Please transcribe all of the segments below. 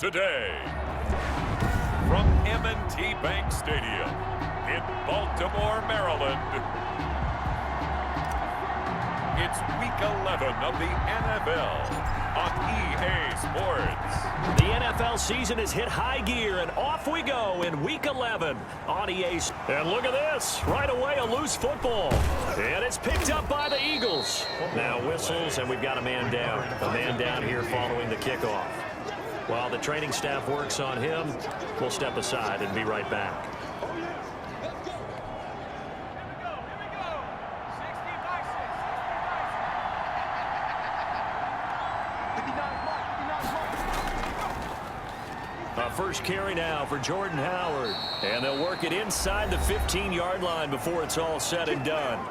today. From M&T Bank Stadium in Baltimore, Maryland, it's Week 11 of the NFL on EA Sports. The NFL season has hit high gear, and off we go in Week 11 on EA. And look at this. Right away, a loose football. And it's picked up by the Eagles. Now whistles, and we've got a man down. A man down here following the kickoff. While the training staff works on him, we'll step aside and be right back. First carry now for Jordan Howard. And they'll work it inside the 15-yard line before it's all said and done.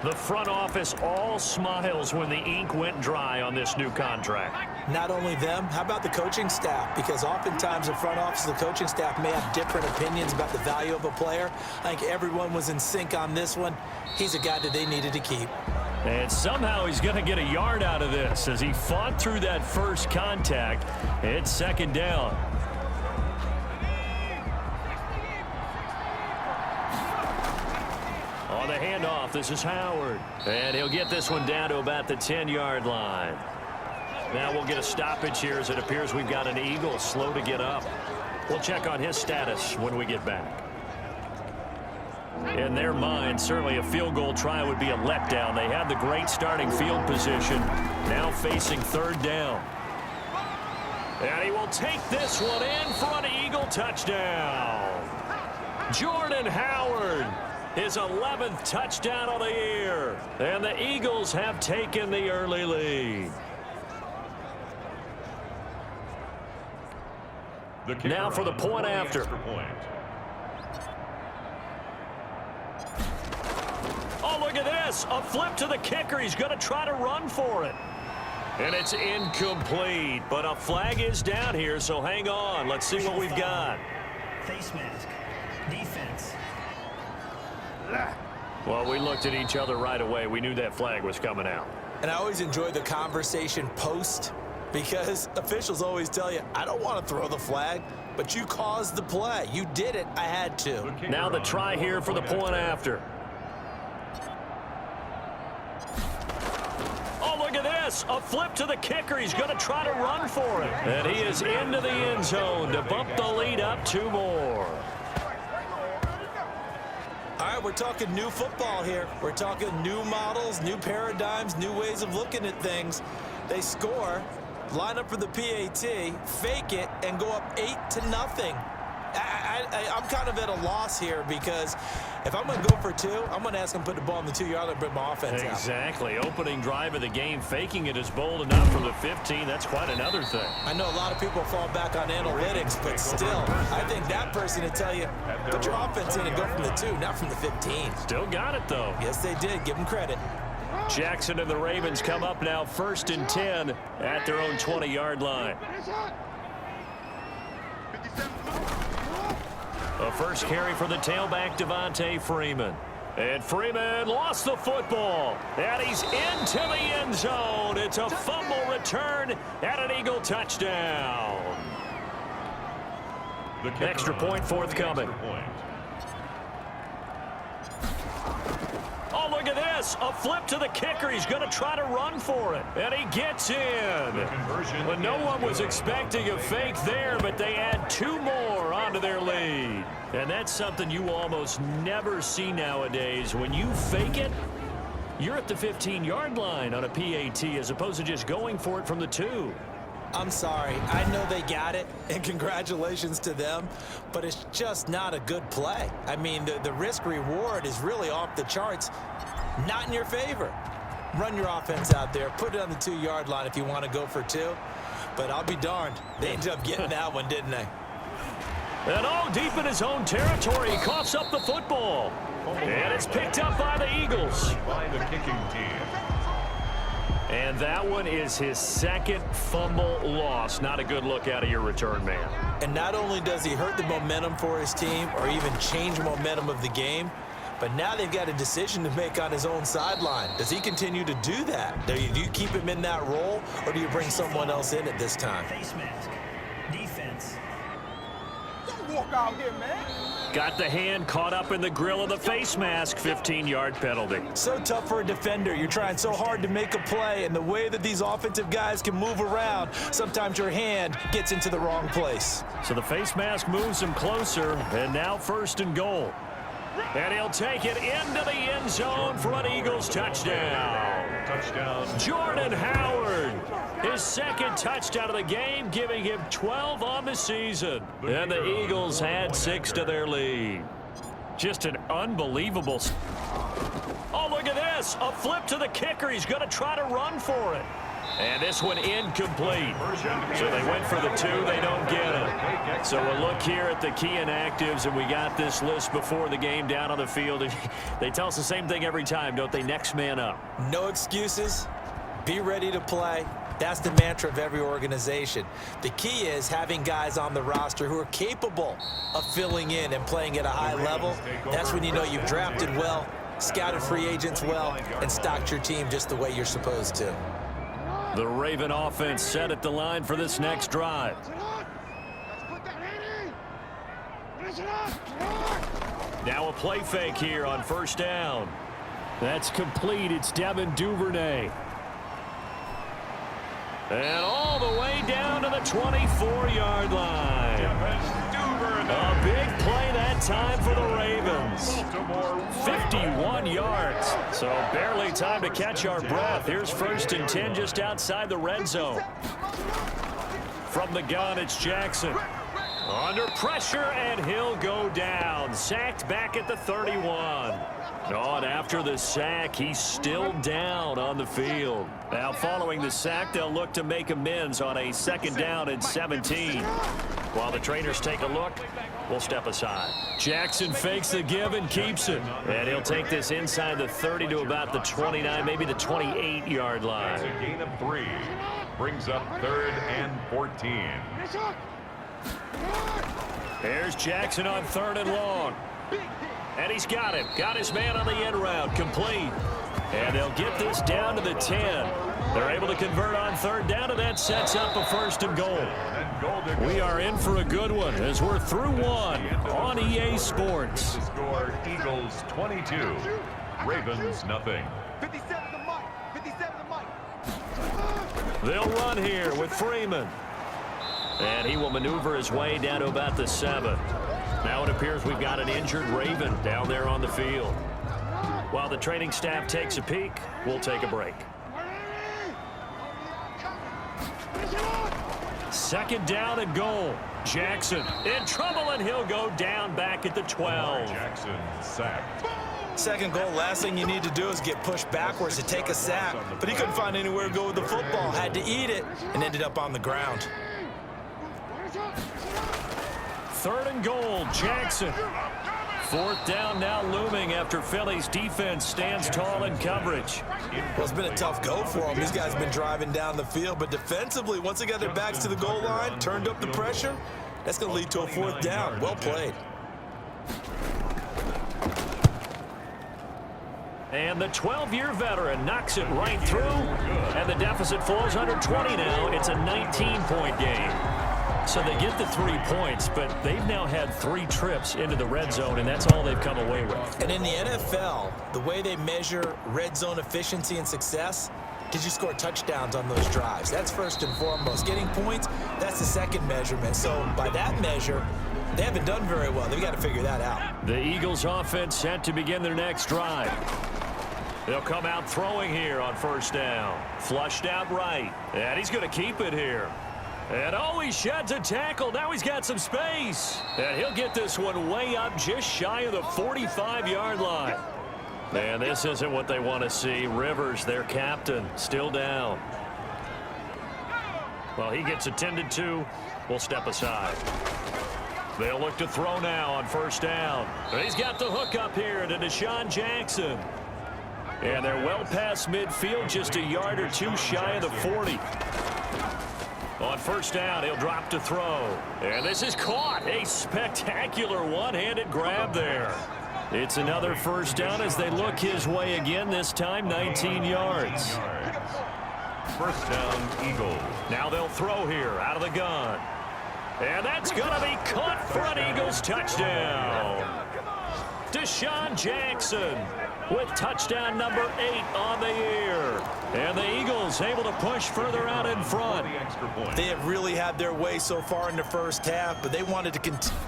The front office all smiles when the ink went dry on this new contract. Not only them, how about the coaching staff? Because oftentimes the front office, the coaching staff may have different opinions about the value of a player. I think everyone was in sync on this one. He's a guy that they needed to keep. And somehow he's going to get a yard out of this as he fought through that first contact. It's second down. On the handoff, this is Howard. And he'll get this one down to about the 10-yard line. Now we'll get a stoppage here as it appears we've got an Eagle slow to get up. We'll check on his status when we get back. In their mind, certainly a field goal try would be a letdown. They had the great starting field position, now facing third down. And he will take this one in for an Eagle touchdown. Jordan Howard, his 11th touchdown of the year. And the Eagles have taken the early lead. Now for the point after. Oh, look at this. A flip to the kicker. He's going to try to run for it. And it's incomplete. But a flag is down here, so hang on. Let's see what we've got. Face mask. Defense. Well, we looked at each other right away. We knew that flag was coming out. And I always enjoy the conversation post, because officials always tell you, I don't want to throw the flag, but you caused the play. You did it. I had to. Now the try here for the point after. Oh, look at this. A flip to the kicker. He's going to try to run for it. And he is into the end zone to bump the lead up 2 more. All right, we're talking new football here. We're talking new models, new paradigms, new ways of looking at things. They score, line up for the PAT, fake it, and go up 8-0. I'm kind of at a loss here, because if I'm going to go for 2, I'm going to ask him to put the ball in the 2-yard line and bring my offense out. Exactly. Opening drive of the game, faking it is bold enough from the 15. That's quite another thing. I know a lot of people fall back on analytics, but still, I think that person would tell you, put your offense in and go from the 2, not from the 15. Still got it, though. Yes, they did. Give them credit. Jackson and the Ravens come up now 1st and 10 at their own 20-yard line. A first carry for the tailback, Devontae Freeman. And Freeman lost the football. And he's into the end zone. It's a fumble return and an Eagle touchdown. Extra point forthcoming. Oh, look at this. A flip to the kicker. He's going to try to run for it. And he gets in. Well, no one was expecting a fake there, but they add 2 more onto their lead. And that's something you almost never see nowadays. When you fake it, you're at the 15-yard line on a PAT as opposed to just going for it from the 2. I'm sorry. I know they got it, and congratulations to them, but it's just not a good play. I mean, the risk-reward is really off the charts, not in your favor. Run your offense out there. Put it on the 2-yard line if you want to go for 2, but I'll be darned. They ended up getting that one, didn't they? And all deep in his own territory, he coughs up the football. And it's picked up by the Eagles. By the kicking team. And that one is his 2nd fumble loss. Not a good look out of your return man. And not only does he hurt the momentum for his team or even change momentum of the game, but now they've got a decision to make on his own sideline. Does he continue to do that? Do you keep him in that role, or do you bring someone else in at this time? Face mask. Defense. Don't walk out here, man. Got the hand caught up in the grill of the face mask. 15-yard penalty. So tough for a defender. You're trying so hard to make a play, and the way that these offensive guys can move around, sometimes your hand gets into the wrong place. So the face mask moves him closer, and now 1st and goal. And he'll take it into the end zone for an Eagles touchdown. Touchdown. Jordan Howard, his 2nd touchdown of the game, giving him 12 on the season. And the Eagles add 6 to their lead. Just an unbelievable. Oh, look at this. A flip to the kicker. He's going to try to run for it. And this one incomplete. So they went for the 2. They don't get it. So we'll look here at the key inactives, and we got this list before the game down on the field. They tell us the same thing every time, don't they? Next man up. No excuses. Be ready to play. That's the mantra of every organization. The key is having guys on the roster who are capable of filling in and playing at a high level. That's when you know you've drafted well, scouted free agents well, and stocked your team just the way you're supposed to. The Raven offense set at the line for this next drive. Now a play fake here on 1st down. That's complete. It's Devin Duvernay. And all the way down to the 24-yard line. A big play that time for the Ravens. 51 yards. So barely time to catch our breath. Here's 1st and 10 just outside the red zone. From the gun, it's Jackson. Under pressure, and he'll go down. Sacked back at the 31. Oh, and after the sack, he's still down on the field. Now, following the sack, they'll look to make amends on a 2nd down and 17. While the trainers take a look, we'll step aside. Jackson fakes the give and keeps it. And he'll take this inside the 30 to about the 29, maybe the 28-yard line. It's a gain of 3. Brings up 3rd and 14. There's Jackson on 3rd and long. And he's got him. Got his man on the end route. Complete. And they'll get this down to the 10. They're able to convert on 3rd down, and that sets up a 1st and goal. We are in for a good one as we're through 1 on EA Sports. The score, Eagles 22, Ravens nothing. 57 to Mike. 57 to Mike. They'll run here with Freeman. And he will maneuver his way down to about the 7. Now it appears we've got an injured Raven down there on the field. While the training staff takes a peek, we'll take a break. 2nd down and goal. Jackson in trouble, and he'll go down back at the 12. Jackson sacked. 2nd goal, last thing you need to do is get pushed backwards to take a sack. But he couldn't find anywhere to go with the football, had to eat it, and ended up on the ground. 3rd and goal, Jackson. 4th down now looming after Philly's defense stands tall in coverage. Well, it's been a tough go for them. These guys have been driving down the field, but defensively, once they got their backs to the goal line, turned up the pressure, that's going to lead to a 4th down. Well played. And the 12-year veteran knocks it right through, and the deficit falls under 20 now. It's a 19-point game. So they get the 3 points, but they've now had 3 trips into the red zone, and that's all they've come away with. And in the NFL, the way they measure red zone efficiency and success, did you score touchdowns on those drives? That's first and foremost. Getting points, that's the 2nd measurement. So by that measure, they haven't done very well. They've got to figure that out. The Eagles offense set to begin their next drive. They'll come out throwing here on 1st down. Flushed out right, and he's going to keep it here. And oh, he sheds a tackle. Now he's got some space. And he'll get this one way up just shy of the 45-yard line. And this isn't what they want to see. Rivers, their captain, still down. Well, he gets attended to. We'll step aside. They'll look to throw now on 1st down. And he's got the hook up here to Deshaun Jackson. And they're well past midfield, just a yard or 2 shy of the 40. On 1st down, he'll drop to throw. And this is caught. A spectacular one-handed grab there. It's another 1st down as they look his way again, this time 19 yards. 1st down, Eagles. Now they'll throw here out of the gun. And that's going to be caught for an Eagles touchdown. Deshaun Jackson with touchdown number 8 on the year. And the Eagles able to push further out in front. They have really had their way so far in the first half, but they wanted to continue.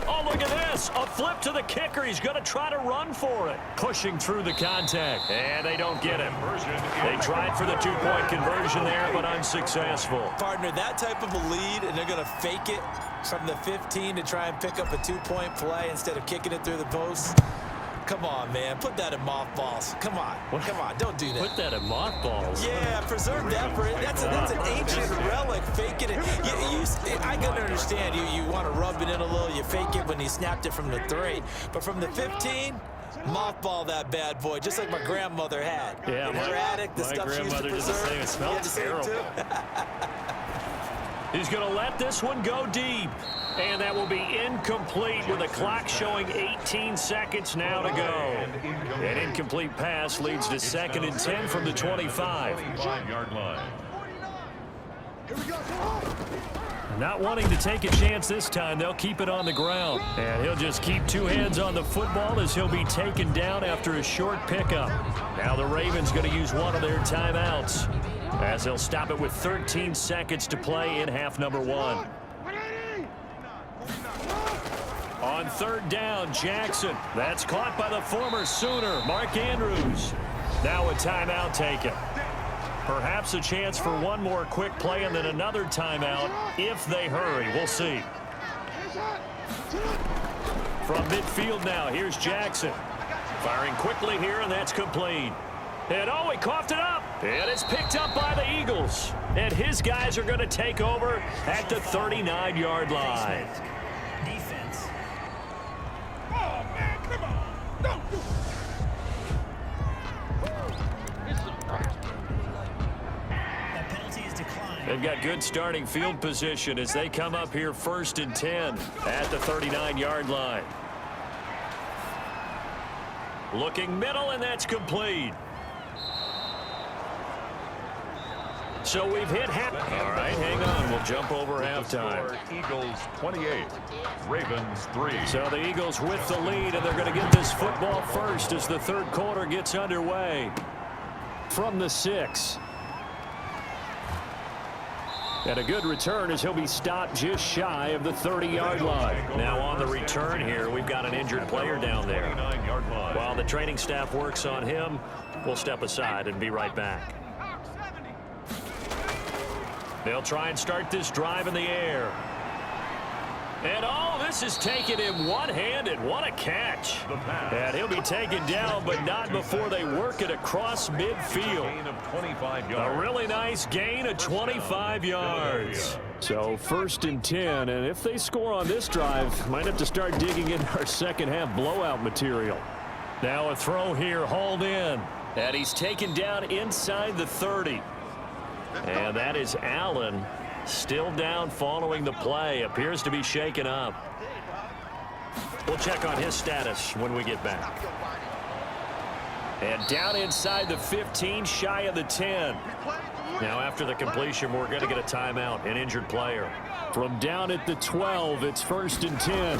Oh, look at this. A flip to the kicker. He's going to try to run for it. Pushing through the contact. And they don't get him. They tried for the 2-point conversion there, but unsuccessful. Partner, that type of a lead, and they're going to fake it from the 15 to try and pick up a 2-point play instead of kicking it through the post. Come on, man. Put that in mothballs. Come on. Come on. Don't do that. Put that in mothballs? Yeah, preserve that for it. That's an ancient relic. Faking it. I can understand you want to rub it in a little. You fake it when you snapped it from the 3. But from the 15, mothball that bad boy, just like my grandmother had. Yeah, in her attic, the stuff she used to preserve. It smells terrible. He's going to let this one go deep. And that will be incomplete with the clock showing 18 seconds now to go. An incomplete pass leads to 2nd and 10 from the 25. Not wanting to take a chance this time, they'll keep it on the ground. And he'll just keep 2 hands on the football as he'll be taken down after a short pickup. Now the Ravens going to use one of their timeouts, as they'll stop it with 13 seconds to play in half number 1. On 3rd down, Jackson. That's caught by the former Sooner, Mark Andrews. Now a timeout taken. Perhaps a chance for one more quick play and then another timeout if they hurry. We'll see. From midfield now, here's Jackson. Firing quickly here, and that's complete. And oh, he coughed it up. And it's picked up by the Eagles. And his guys are going to take over at the 39-yard line. Defense. Oh, man, come on. Don't do it. That penalty is declined. They've got good starting field position as they come up here 1st and 10 at the 39-yard line. Looking middle, and that's complete. So we've hit half. All right, hang on. We'll jump over halftime. Eagles 28, Ravens 3. So the Eagles with the lead, and they're going to get this football first as the 3rd quarter gets underway. From the 6. And a good return as he'll be stopped just shy of the 30-yard line. Now on the return here, we've got an injured player down there. While the training staff works on him, we'll step aside and be right back. They'll try and start this drive in the air. And oh, this is taken him one-handed. What a catch. And he'll be taken down, but not before they work it across midfield. A really nice gain of 25 yards. So 1st and 10, and if they score on this drive, might have to start digging in our second half blowout material. Now a throw here, hauled in. And he's taken down inside the 30. And that is Allen, still down following the play. Appears to be shaken up. We'll check on his status when we get back. And down inside the 15, shy of the 10. Now after the completion, we're going to get a timeout, an injured player. From down at the 12, it's 1st and 10.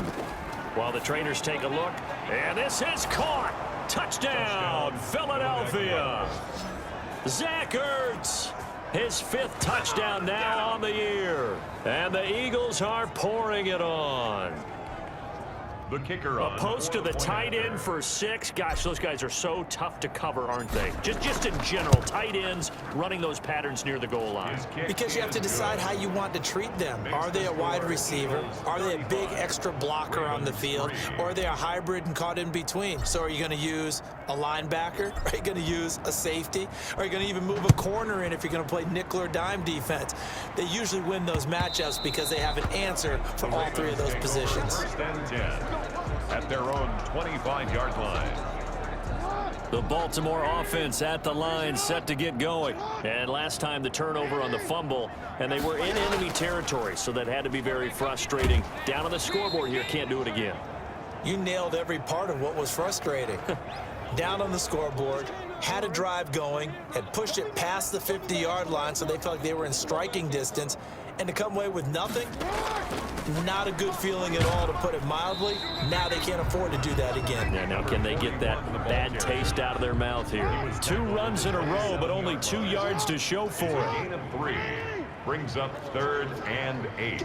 While the trainers take a look, and this is caught. Touchdown, Philadelphia. Zach Ertz. His 5th touchdown now on the year. And the Eagles are pouring it on. The kicker A post to the tight end for 6. Gosh, those guys are so tough to cover, aren't they? Just in general, tight ends running those patterns near the goal line. Because you have to decide how you want to treat them. Are they a wide receiver? Are they a big extra blocker on the field? Or are they a hybrid and caught in between? So are you going to use a linebacker? Are you going to use a safety? Are you going to even move a corner in if you're going to play nickel or dime defense? They usually win those matchups because they have an answer for all 3 of those positions. 1st and 10 at their own 25-yard line. The Baltimore offense at the line, set to get going. And last time the turnover on the fumble, and they were in enemy territory, so that had to be very frustrating. Down on the scoreboard here, can't do it again. You nailed every part of what was frustrating. Down on the scoreboard, had a drive going, had pushed it past the 50-yard line so they felt like they were in striking distance, and to come away with nothing, not a good feeling at all, to put it mildly. Now they can't afford to do that again. Yeah, now can they get that bad taste out of their mouth here? 2 runs in a row, but only 2 yards to show for it. Gain of 3 brings up 3rd and 8.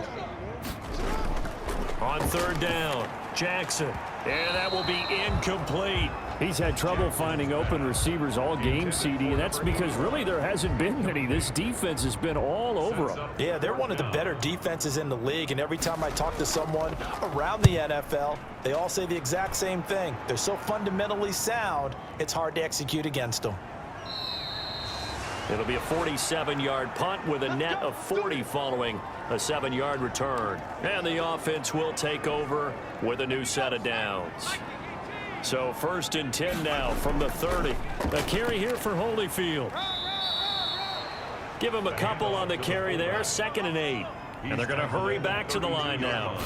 On 3rd down, Jackson. And that will be incomplete. He's had trouble finding open receivers all game, CD, and that's because really there hasn't been many. This defense has been all over them. Yeah, they're one of the better defenses in the league, and every time I talk to someone around the NFL, they all say the exact same thing. They're so fundamentally sound, it's hard to execute against them. It'll be a 47-yard punt with a net of 40 following a 7-yard return. And the offense will take over with a new set of downs. So 1st and 10 now from the 30. A carry here for Holyfield. Give him a couple on the carry there. 2nd and 8. And they're going to hurry back to the line now.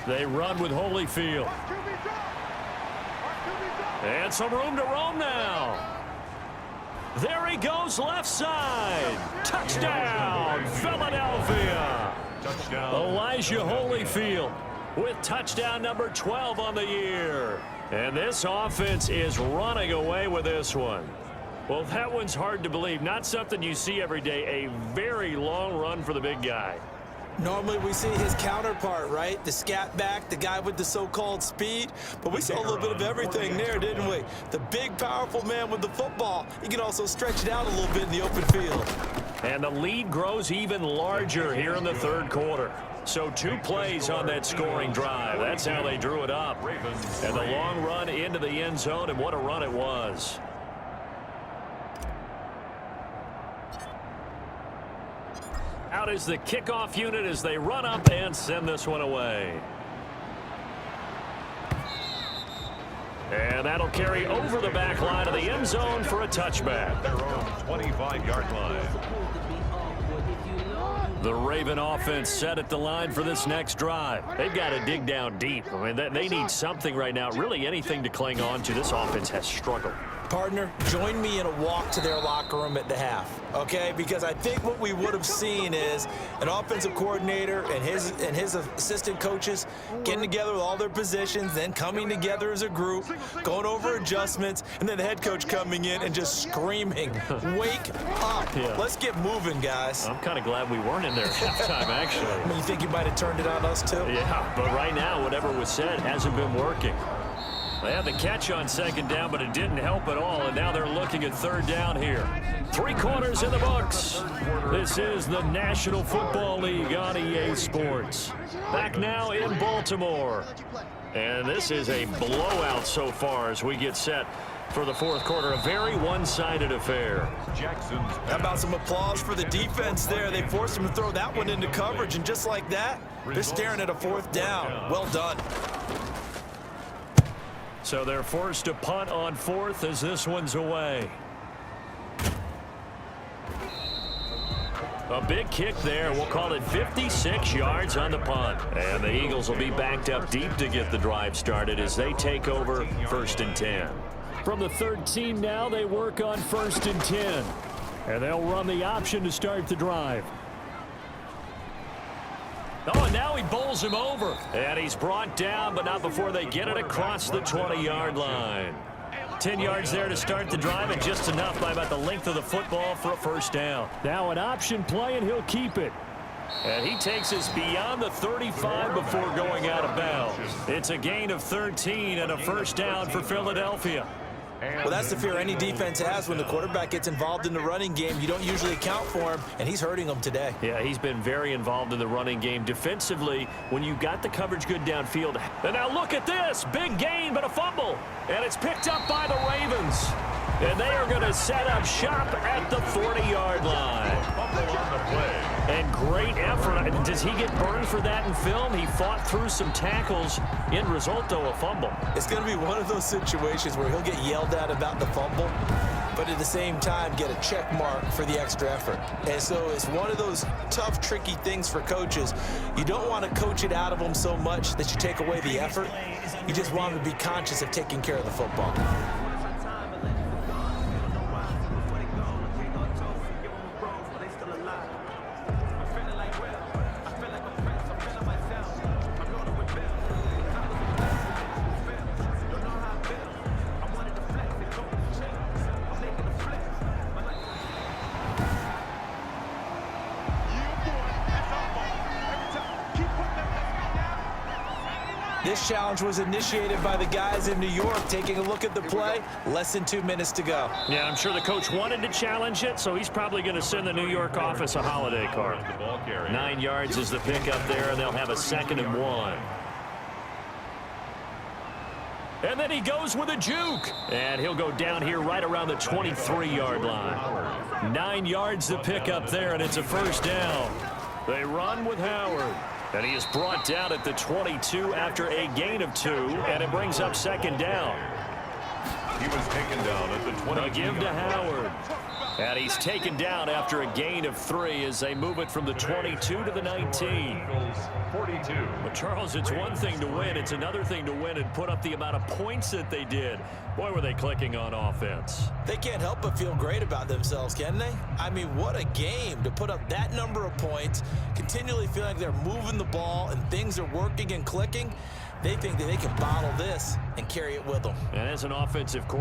They run with Holyfield. And some room to roam now. There he goes, left side. Touchdown, Philadelphia. Touchdown. Elijah Holyfield with touchdown number 12 on the year. And this offense is running away with this one. Well, that one's hard to believe. Not something you see every day. A very long run for the big guy. Normally we see his counterpart, right? The scat back, the guy with the so-called speed. But we saw a little bit of everything there, didn't we? The big, powerful man with the football. He can also stretch it out a little bit in the open field. And the lead grows even larger here in the 3rd quarter. So 2 plays on that scoring drive. That's how they drew it up. And the long run into the end zone, and what a run it was. Out is the kickoff unit as they run up and send this one away. And that'll carry over the back line of the end zone for a touchback. Their own 25-yard line. The Raven offense set at the line for this next drive. They've got to dig down deep. I mean, they need something right now, really anything to cling on to. This offense has struggled. Partner, join me in a walk to their locker room at the half, okay? Because I think what we would have seen is an offensive coordinator and his assistant coaches getting together with all their positions, then coming together as a group, going over adjustments, and then the head coach coming in and just screaming, "Wake up! Yeah. Let's get moving, guys." I'm kind of glad we weren't in there at halftime, actually. I mean, you think you might have turned it on us too? Yeah, but right now, whatever was said hasn't been working. They had the catch on 2nd down, but it didn't help at all, and now they're looking at 3rd down here. 3 quarters in the books. This is the National Football League on EA Sports. Back now in Baltimore. And this is a blowout so far as we get set for the 4th quarter. A very one-sided affair. Jackson's. How about some applause for the defense there? They forced him to throw that one into coverage, and just like that, they're staring at a 4th down. Well done. So they're forced to punt on 4th as this one's away. A big kick there. We'll call it 56 yards on the punt. And the Eagles will be backed up deep to get the drive started as they take over 1st and 10. From the 13 now, they work on 1st and 10. And they'll run the option to start the drive. Oh, and now he bowls him over. And he's brought down, but not before they get it across the 20-yard line. 10 yards there to start the drive, and just enough by about the length of the football for a 1st down. Now an option play, and he'll keep it. And he takes us beyond the 35 before going out of bounds. It's a gain of 13 and a 1st down for Philadelphia. Well, that's the fear any defense has when the quarterback gets involved in the running game. You don't usually account for him, and he's hurting them today. Yeah, he's been very involved in the running game. Defensively, when you got the coverage good downfield. And now look at this. Big gain, but a fumble. And it's picked up by the Ravens. And they are going to set up shop at the 40-yard line. Fumble on the play. And great effort. Does he get burned for that in film? He fought through some tackles. End result, though, a fumble. It's going to be one of those situations where he'll get yelled at about the fumble, but at the same time get a check mark for the extra effort. And so it's one of those tough, tricky things for coaches. You don't want to coach it out of them so much that you take away the effort. You just want them to be conscious of taking care of the football. This challenge was initiated by the guys in New York. Taking a look at the play, less than 2 minutes to go. Yeah, I'm sure the coach wanted to challenge it, so he's probably going to send the New York office a holiday card. 9 yards is the pickup there, and they'll have a 2nd and 1. And then he goes with a juke. And he'll go down here right around the 23-yard line. 9 yards to pick up there, and it's a 1st down. They run with Howard. And he is brought down at the 22 after a gain of 2, and it brings up 2nd down. He was taken down at the 20. A give to Howard. And he's taken down after a gain of 3 as they move it from the 22 to the 19. 42. But, Charles, it's one thing to win. It's another thing to win and put up the amount of points that they did. Boy, were they clicking on offense. They can't help but feel great about themselves, can they? I mean, what a game to put up that number of points, continually feeling like they're moving the ball and things are working and clicking. They think that they can bottle this and carry it with them. And as an offensive coordinator,